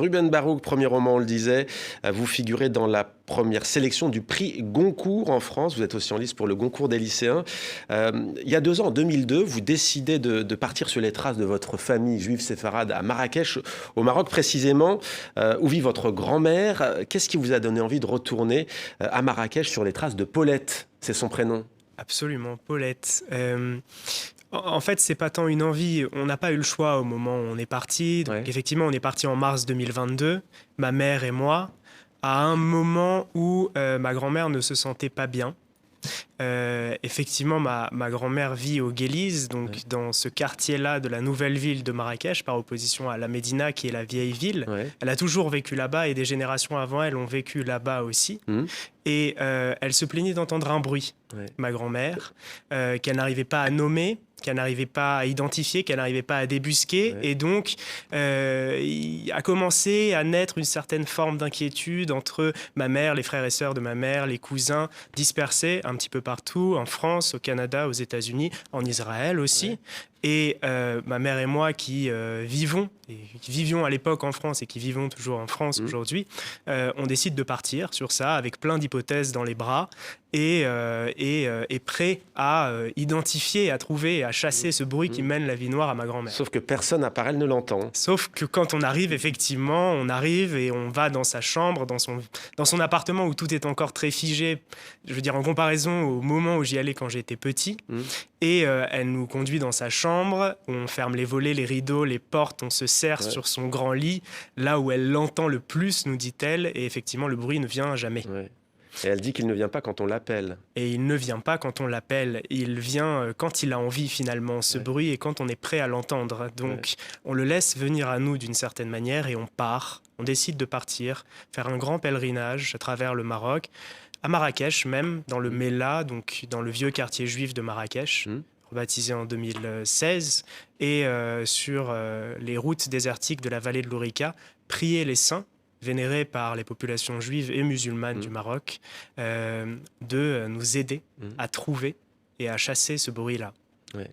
Ruben Barouk, premier roman, on le disait, vous figurez dans la première sélection du prix Goncourt en France. Vous êtes aussi en liste pour le Goncourt des lycéens. Il y a 2 ans, en 2002, vous décidez de partir sur les traces de votre famille juive séfarade à Marrakech, au Maroc précisément, où vit votre grand-mère. Qu'est-ce qui vous a donné envie de retourner à Marrakech sur les traces de Paulette? C'est son prénom. Absolument, Paulette. En fait, c'est pas tant une envie. On n'a pas eu le choix au moment où on est parti. Donc, Ouais. effectivement, on est parti en mars 2022, ma mère et moi, à un moment où ma grand-mère ne se sentait pas bien. Effectivement, ma grand-mère vit au Guéliz, donc Ouais. dans ce quartier-là de la nouvelle ville de Marrakech, par opposition à la Médina, qui est la vieille ville. Ouais. Elle a toujours vécu là-bas et des générations avant elle ont vécu là-bas aussi. Mmh. Et elle se plaignait d'entendre un bruit, Ouais. ma grand-mère, qu'elle n'arrivait pas à nommer, qu'elle n'arrivait pas à identifier, qu'elle n'arrivait pas à débusquer. Ouais. Et donc, il a commencé à naître une certaine forme d'inquiétude entre ma mère, les frères et sœurs de ma mère, les cousins dispersés un petit peu partout, en France, au Canada, aux États-Unis, en Israël aussi. Ouais. Et ma mère et moi qui vivions à l'époque en France et qui vivons toujours en France Mmh. aujourd'hui, on décide de partir sur ça avec plein d'hypothèses dans les bras et prêt à identifier, à trouver et à chasser ce bruit qui Mmh. mène la vie noire à ma grand-mère. Sauf que personne à part elle ne l'entend. Sauf que quand on arrive, effectivement, on arrive et on va dans sa chambre, dans son appartement où tout est encore très figé, je veux dire en comparaison au moment où j'y allais quand j'étais petit. Mmh. Et elle nous conduit dans sa chambre, où on ferme les volets, les rideaux, les portes, on se serre Ouais. sur son grand lit, là où elle l'entend le plus, nous dit-elle, et effectivement le bruit ne vient jamais. Ouais. Et elle dit qu'il ne vient pas quand on l'appelle. Et il ne vient pas quand on l'appelle, il vient quand il a envie finalement, ce Ouais. bruit, et quand on est prêt à l'entendre. Donc on le laisse venir à nous d'une certaine manière et on part, on décide de partir, faire un grand pèlerinage à travers le Maroc, à Marrakech même, dans le Mela, donc dans le vieux quartier juif de Marrakech, Mmh. rebaptisé en 2016, et sur les routes désertiques de la vallée de l'Ourika, prier les saints, vénérés par les populations juives et musulmanes du Maroc, de nous aider à trouver et à chasser ce bruit-là. Ouais.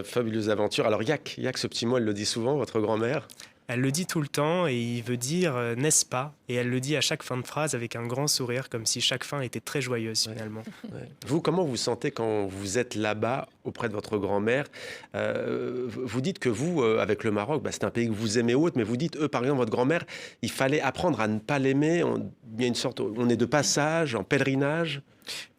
Fabuleuse aventure. Alors Yak, ce petit mot, elle le dit souvent, votre grand-mère. Elle le dit tout le temps et il veut dire n'est-ce pas? Et elle le dit à chaque fin de phrase avec un grand sourire, comme si chaque fin était très joyeuse finalement. Ouais. Vous, comment vous sentez quand vous êtes là-bas auprès de votre grand-mère? Vous dites que vous, avec le Maroc, c'est un pays que vous aimez autre, mais vous dites, eux, par exemple, votre grand-mère, il fallait apprendre à ne pas l'aimer. Il y a une sorte, on est de passage, en pèlerinage.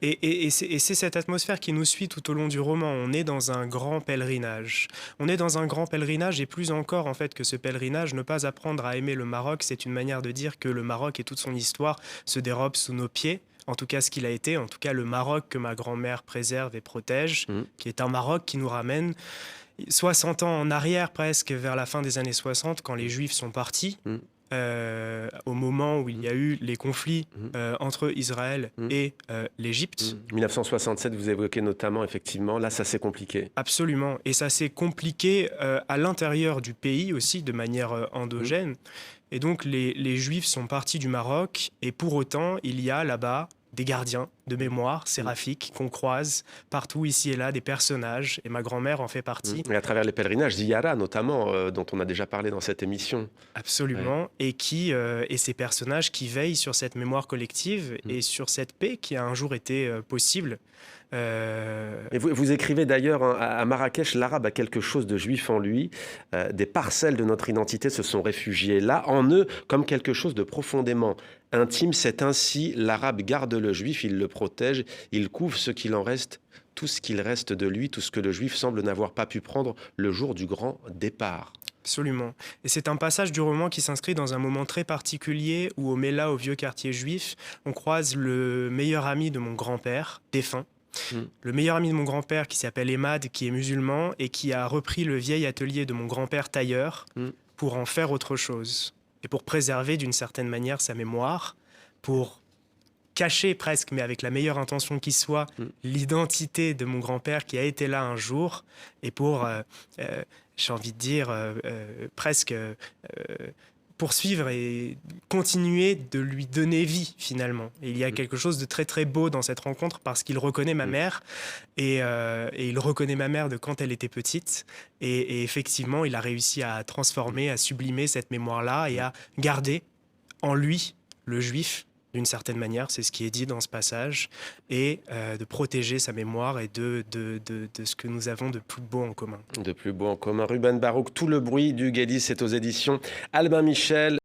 Et c'est cette atmosphère qui nous suit tout au long du roman. On est dans un grand pèlerinage. On est dans un grand pèlerinage et plus encore en fait que ce pèlerinage, ne pas apprendre à aimer le Maroc, c'est une manière de dire que le Maroc et toute son histoire se dérobe sous nos pieds. En tout cas, ce qu'il a été, en tout cas le Maroc que ma grand-mère préserve et protège, qui est un Maroc qui nous ramène 60 ans en arrière presque, vers la fin des années 60, quand les Juifs sont partis. Au moment où il y a eu les conflits entre Israël et l'Égypte. 1967, vous évoquez notamment, effectivement, là, ça s'est compliqué. Absolument. Et ça s'est compliqué à l'intérieur du pays aussi, de manière endogène. Et donc, les Juifs sont partis du Maroc. Et pour autant, il y a là-bas des gardiens de mémoire séraphiques qu'on croise partout ici et là, des personnages. Et ma grand-mère en fait partie. Et à travers les pèlerinages, Ziyara notamment, dont on a déjà parlé dans cette émission. Absolument. Ouais. Et ces personnages qui veillent sur cette mémoire collective et sur cette paix qui a un jour été possible. Et vous écrivez d'ailleurs, hein, à Marrakech, l'arabe a quelque chose de juif en lui. Des parcelles de notre identité se sont réfugiées là, en eux, comme quelque chose de profondément intime. C'est ainsi, l'arabe garde le juif, il le protège, il couvre ce qu'il en reste, tout ce qu'il reste de lui, tout ce que le juif semble n'avoir pas pu prendre le jour du grand départ. Absolument. Et c'est un passage du roman qui s'inscrit dans un moment très particulier où au Mela, au vieux quartier juif, on croise le meilleur ami de mon grand-père, défunt. Le meilleur ami de mon grand-père qui s'appelle Emad, qui est musulman et qui a repris le vieil atelier de mon grand-père tailleur pour en faire autre chose. Et pour préserver d'une certaine manière sa mémoire, pour cacher presque, mais avec la meilleure intention qui soit, l'identité de mon grand-père qui a été là un jour, et pour, j'ai envie de dire, presque poursuivre et continuer de lui donner vie finalement. Et il y a quelque chose de très très beau dans cette rencontre parce qu'il reconnaît ma mère et il reconnaît ma mère de quand elle était petite et effectivement il a réussi à transformer, à sublimer cette mémoire-là et à garder en lui le juif d'une certaine manière, c'est ce qui est dit dans ce passage, et de protéger sa mémoire et de ce que nous avons de plus beau en commun. De plus beau en commun. Ruben Barouk, Tout le bruit du Guélis, c'est aux éditions Albin Michel.